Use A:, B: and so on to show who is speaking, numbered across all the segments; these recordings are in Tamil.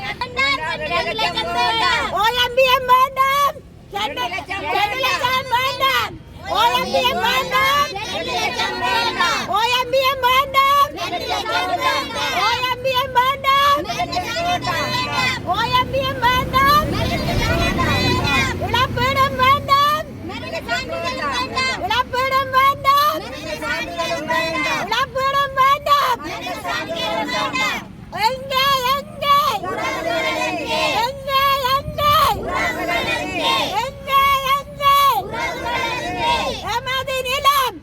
A: OMBM வேண்டாம். 2 லட்சம் வேண்டாம். OMBM வேண்டாம். 2 லட்சம் வேண்டாம். OMBM வேண்டாம். 2 லட்சம் வேண்டாம். OMBM வேண்டாம். 2 லட்சம் வேண்டாம். OMBM வேண்டாம். 2 லட்சம் வேண்டாம். இழப்பீடும் வேண்டாம். 2 லட்சம் வேண்டாம். இழப்பீடும் வேண்டாம். 2 லட்சம் வேண்டாம். இழப்பீடும் வேண்டாம். 2 லட்சம் வேண்டாம். எங்கே எங்கே எங்கே எங்கே எங்கே எங்கே எமது நிலம்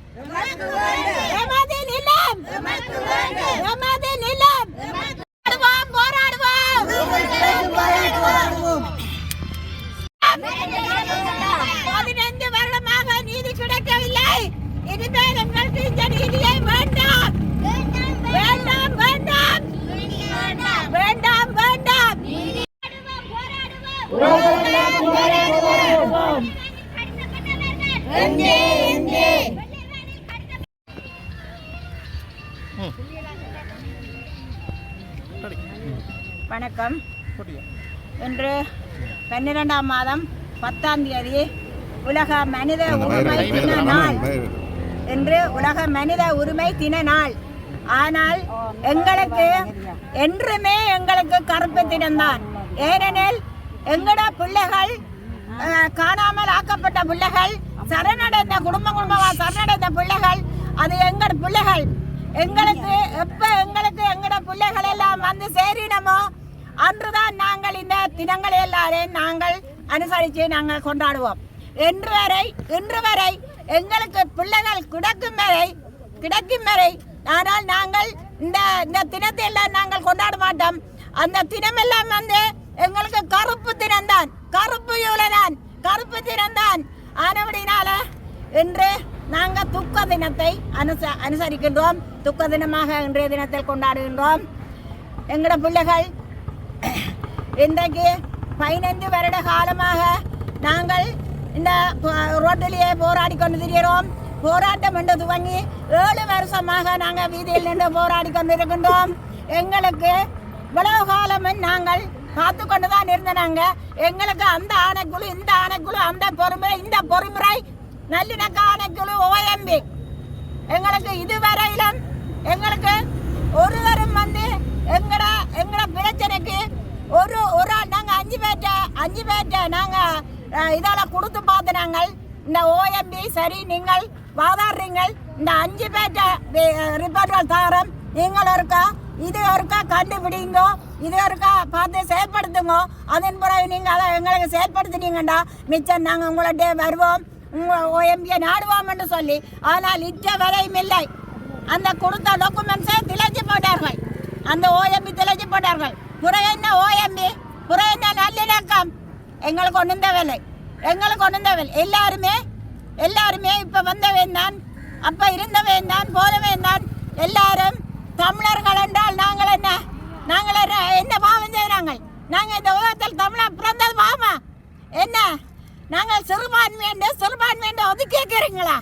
A: எமது நிலம் எமது நிலம் போராடுவோம் 15 வருடமாக நீதி கிடைக்கவில்லை. இனிமேல் எங்களுக்கு இந்த நீதியை வேண்டாம் வேண்டாம் வேண்டாம் வேண்டாம் வேண்டாம். வணக்கம். இன்று 12ஆம் மாதம் 10ஆம் தேதி உலக மனித உரிமை தின நாள். இன்று உலக மனித உரிமை தின நாள். ஆனால் எங்களுக்கு என்றுமே எங்களுக்கு கருப்பு தினம்தான். ஏனெனில் எங்களோட பிள்ளைகள் காணாமல் ஆக்கப்பட்ட பிள்ளைகள், சரணடைந்த குடும்பமாக சரணடைந்த பிள்ளைகள், அது எங்களோட பிள்ளைகள். எங்களுக்கு எப்ப எங்களுக்கு எங்களோட பிள்ளைகள் எல்லாம் வந்து சேரினமோ அன்றுதான் நாங்கள் இந்த தினங்களை எல்லாரையும் நாங்கள் அனுசரித்து நாங்கள் கொண்டாடுவோம். இன்று வரை எங்களுக்கு பிள்ளைகள் கிடைக்கும் வரை ஆனால் நாங்கள் இந்த தினத்தை எல்லாம் நாங்கள் கொண்டாட மாட்டோம். அந்த தினம் எல்லாம் வந்து எங்களுக்கு கருப்பு தினம்தான், கருப்பு யூலதான், கருப்பு தினம்தான். ஆனபடினால இன்று நாங்கள் துக்க தினத்தை அனுசரிக்கின்றோம். துக்க தினமாக இன்றைய தினத்தில் கொண்டாடுகின்றோம். எங்களோட பிள்ளைகள் இன்றைக்கு 15 வருட காலமாக நாங்கள் இந்த ரோட்டிலேயே போராடி கொண்டு திரிகிறோம். போராட்டம் என்று துவங்கி 7 வருஷமாக நாங்கள் வீதியில் நின்று போராடி கொண்டிருக்கின்றோம். எங்களுக்கு இவ்வளவு காலமும் நாங்கள் பார்த்து கொண்டு தான் இருந்தனாங்க. எங்களுக்கு அந்த ஆணைக்குழு, இந்த ஆணைக்குழு, அந்த பொறுமுறை, இந்த பொறுமுறை, நல்லிணக்க ஆணைக்குழு, OMB எங்களுக்கு இதுவரையிலும் எங்களுக்கு ஒருவரும் வந்து எங்களோட பிரச்சனைக்கு ஒரு ஆள் நாங்கள் 5 பேர்ட்ட நாங்கள் இதெல்லாம் கொடுத்து பார்த்து நாங்கள் இந்த OMB சரி நீங்கள் வாதாடுறீங்கள், இந்த 5 பேர்ட்ட ரிப்போர்ட்கள் தரோம், நீங்கள் இருக்கா இது இருக்கா கண்டுபிடிங்கோ, இது இருக்கா பார்த்து செயல்படுத்துங்க, அதன் பிறகு நீங்கள் அதை எங்களுக்கு செயல்படுத்தினீங்கண்டா மிச்சம் நாங்கள் உங்கள்கிட்ட வருவோம், OMB நாடுவோம் என்று சொல்லி. ஆனால் இற்ற வரையும் இல்லை. அந்த கொடுத்த டாக்குமெண்ட்ஸை திளைச்சி போட்டார்கள். அந்த OMB திளைச்சி போட்டார்கள். புற என்ன OMB, புற என்ன நல்லிணக்கம், எங்களுக்கு ஒன்றும் தேவையில்லை, எங்களுக்கு ஒன்றும் தேவையில்லை. எல்லாருமே இப்போ வந்தவன் தான், அப்போ இருந்தவன் தான், போதவன் தான். எல்லாரும் தமிழர்கள் என்றால் நாங்கள் என்ன பாவம் செய்கிறாங்கள்? நாங்கள் இந்த உலகத்தில் தமிழர் பிறந்தது பாவமா என்ன? நாங்கள் சிறுபான்மை என்று ஒதுக்கி கேட்குறீங்களா?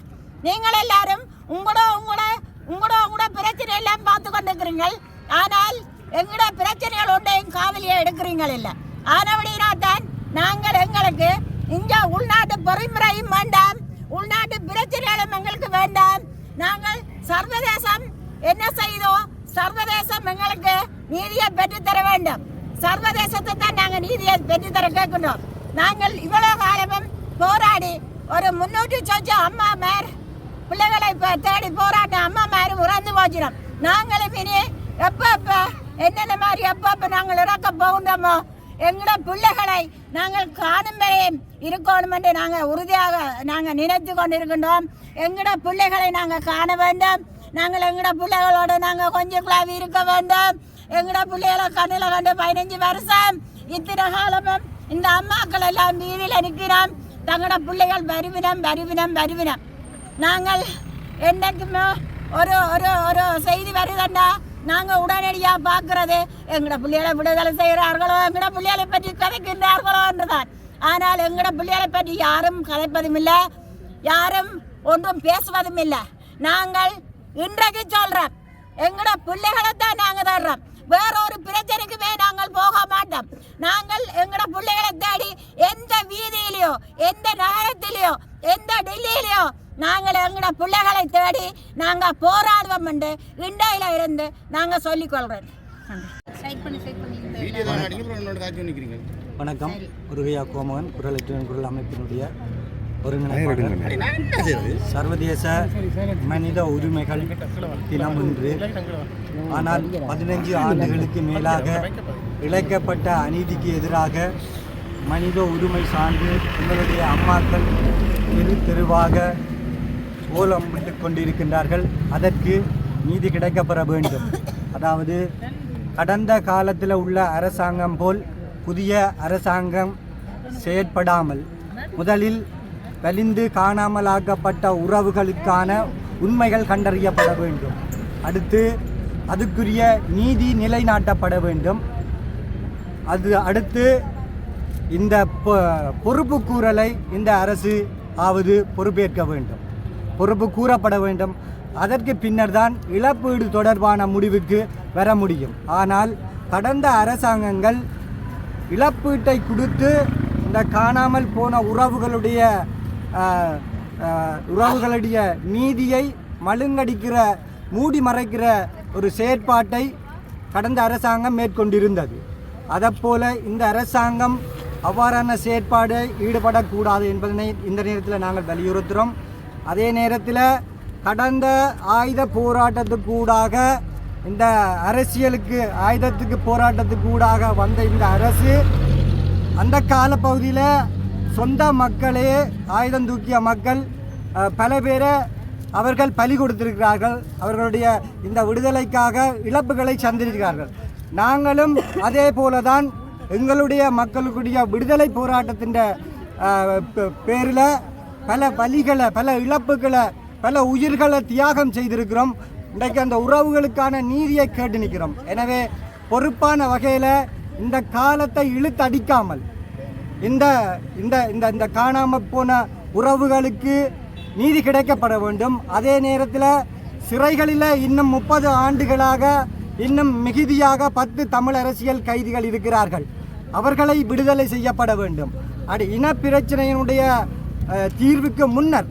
A: நீங்கள் எல்லாரும் உங்களோட பிரச்சனை எல்லாம் பார்த்து கொண்டிருக்கிறீர்கள். ஆனால் எங்களோட பிரச்சனைகள் ஒன்றையும் காதலியை எடுக்கிறீங்கள் இல்லை. ஆனபடினா தான் நாங்கள் எங்களுக்கு இங்க உள்நாட்டு பொறிமுறையும் வேண்டாம், உள்நாட்டு பிரச்சனைகளும் எங்களுக்கு வேண்டாம். நாங்கள் சர்வதேசம் என்ன செய்தோ, சர்வதேசம் எங்களுக்கு நீதியை பெற்றுத்தர வேண்டும். சர்வதேசத்தை தான் நாங்கள் நீதியை பெற்றுத்தர கேட்கின்றோம். நாங்கள் இவ்வளவு காலமும் போராடி ஒரு 300 சொச்சம் அம்மா மேர் பிள்ளைகளை தேடி போராட்ட அம்மா மேரும் உறந்து போச்சிடும். நாங்களும் இனி எப்போ என்னென்ன மாதிரி எப்போ நாங்கள் இறக்க போகின்றோமோ எங்களோட பிள்ளைகளை நாங்கள் காணும் வரையும் இருக்கணும் என்று நாங்கள் உறுதியாக நாங்கள் நினைத்து கொண்டிருக்கின்றோம். எங்களோட பிள்ளைகளை நாங்கள் காண வேண்டும். நாங்கள் எங்களோட பிள்ளைகளோடு நாங்கள் கொஞ்சம் கிளாவி இருக்க வேண்டும். எங்களோட பிள்ளைகளை கண்ணில் கண்டு 15 வருஷம் இத்தனை காலமும் இந்த அம்மாக்கள் எல்லாம் வீதியில் நிற்கிறோம். தங்களோட பிள்ளைகள் வருவினம். நாங்கள் என்றைக்குமே ஒரு செய்தி வருதுண்டா நாங்கள் உடனடியாக பார்க்கறது எங்களோட பிள்ளைகளை விடுதலை செய்கிறார்களோ, எங்களோட பிள்ளைகளை பற்றி கதைக்கின்றார்களோ என்றுதான். ஆனால் எங்களோட பிள்ளைகளை பற்றி யாரும் கதைப்பதும் இல்லை, யாரும் ஒன்றும் பேசுவதும் இல்லை. நாங்கள் இன்றைக்கு சொல்கிறோம், எங்களோட பிள்ளைகளை தான் நாங்கள் தர்றோம். வேறொரு பிரச்சனைக்குமே நாங்கள் போக மாட்டோம். நாங்கள் எங்கட பிள்ளைகளை தேடி எந்த வீதியிலையோ எந்த நகரத்திலேயோ எந்த டெல்லியிலையோ நாங்கள் எங்கட பிள்ளைகளை தேடி நாங்கள் போராடுவோம் என்று இண்டையில இருந்து நாங்கள் சொல்லிக்கொள்கிறோம்.
B: வணக்கம். உருகையா கோமகன் குரல் அமைப்பினுடைய ஒருங்கிணைப்பாளர். சர்வதேச மனித உரிமைகள் தினம் இன்று. ஆனால் 15 ஆண்டுகளுக்கு மேலாக இழைக்கப்பட்ட அநீதிக்கு எதிராக மனித உரிமை சார்ந்து எங்களுடைய அம்மாக்கள் தெருவாக ஓலம் விட்டுக் கொண்டிருக்கின்றார்கள். அதற்கு நீதி கிடைக்கப்பெற வேண்டும். அதாவது கடந்த காலத்தில் உள்ள அரசாங்கம் போல் புதிய அரசாங்கம் செயற்படாமல் முதலில் வலிந்து காணாமலாக்கப்பட்ட உறவுகளுக்கான உண்மைகள் கண்டறியப்பட வேண்டும். அடுத்து அதுக்குரிய நீதி நிலைநாட்டப்பட வேண்டும். அடுத்து இந்த பொறுப்பு கூறலை இந்த அரசு பொறுப்பேற்க வேண்டும், பொறுப்பு கூறப்பட வேண்டும். அதற்கு பின்னர் தான் இழப்பீடு தொடர்பான முடிவுக்கு வர முடியும். ஆனால் கடந்த அரசாங்கங்கள் இழப்பீட்டை கொடுத்து இந்த காணாமல் போன உறவுகளுடைய நீதியை மழுங்கடிக்கிற மூடி மறைக்கிற ஒரு செயற்பாட்டை கடந்த அரசாங்கம் மேற்கொண்டிருந்தது. அதைப்போல இந்த அரசாங்கம் அவ்வாறான செயற்பாடு ஈடுபடக்கூடாது என்பதனை இந்த நேரத்தில் நாங்கள் வலியுறுத்துகிறோம். அதே நேரத்தில் கடந்த ஆயுத போராட்டத்துக்கூடாக இந்த போராட்டத்துக்கூடாக வந்த இந்த அரசு அந்த காலப்பகுதியில் சொந்த மக்களே ஆயுதம் தூக்கிய மக்கள் பல பேரை அவர்கள் பலி கொடுத்திருக்கிறார்கள். அவர்களுடைய இந்த விடுதலைக்காக இழப்புகளை சந்திருக்கிறார்கள். நாங்களும் அதே போலதான் எங்களுடைய மக்களுடைய விடுதலை போராட்டத்தின் பேரில் பல பலிகளை, பல இழப்புகளை, பல உயிர்களை தியாகம் செய்திருக்கிறோம். இன்றைக்கு அந்த உறவுகளுக்கான நீதியை கேட்டு நிற்கிறோம். எனவே பொறுப்பான வகையில் இந்த காலத்தை இழுத்தடிக்காமல் இந்த இந்த இந்த இந்த காணாமல் போன உறவுகளுக்கு நீதி கிடைக்கப்பட வேண்டும். அதே நேரத்தில் சிறைகளில் இன்னும் 30 ஆண்டுகளாக இன்னும் மிகுதியாக 10 தமிழ் அரசியல் கைதிகள் இருக்கிறார்கள். அவர்களை விடுதலை செய்யப்பட வேண்டும். இனப்பிரச்சனையினுடைய தீர்வுக்கு முன்னர்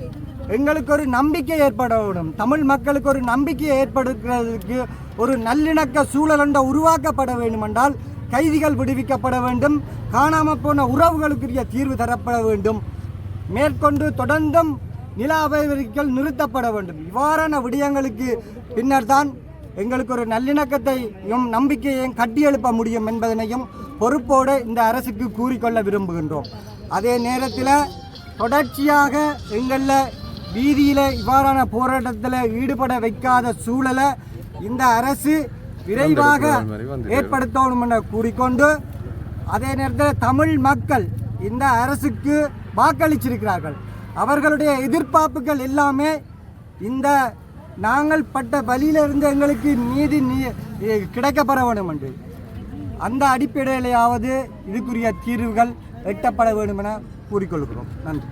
B: எங்களுக்கு ஒரு நம்பிக்கை ஏற்பட வேண்டும். தமிழ் மக்களுக்கு ஒரு நம்பிக்கை ஏற்படுத்துவதற்கு ஒரு நல்லிணக்க சூழல் உருவாக்கப்பட வேண்டும் என்றால் கைதிகள் விடுவிக்கப்பட வேண்டும். காணாமல் போன உறவுகளுக்குரிய தீர்வு தரப்பட வேண்டும். மேற்கொண்டு தொடர்ந்தும் நில அபகரிப்புகள் நிறுத்தப்பட வேண்டும். இவ்வாறான விடயங்களுக்கு பின்னர் தான் எங்களுக்கு ஒரு நல்லிணக்கத்தையும் நம்பிக்கையையும் கட்டியெழுப்ப முடியும் என்பதனையும் பொறுப்போடு இந்த அரசுக்கு கூறிக்கொள்ள விரும்புகின்றோம். அதே நேரத்தில் தொடர்ச்சியாக எங்களில் வீதியில் இவ்வாறான போராட்டத்தில் ஈடுபட வைக்காத சூழலை இந்த அரசு விரைவாக ஏற்படுத்தணும் என கூறிக்கொண்டு, அதே நேரத்தில் தமிழ் மக்கள் இந்த அரசுக்கு வாக்களிச்சிருக்கிறார்கள். அவர்களுடைய எதிர்பார்ப்புகள் எல்லாமே இந்த நாங்கள் பட்ட வழியிலிருந்து எங்களுக்கு நீதி கிடைக்கப்பட வேண்டும் என்று அந்த அடிப்படையிலேயாவது இதுக்குரிய தீர்வுகள் எட்டப்பட வேண்டும் என கூறிக்கொள்கிறோம். நன்றி.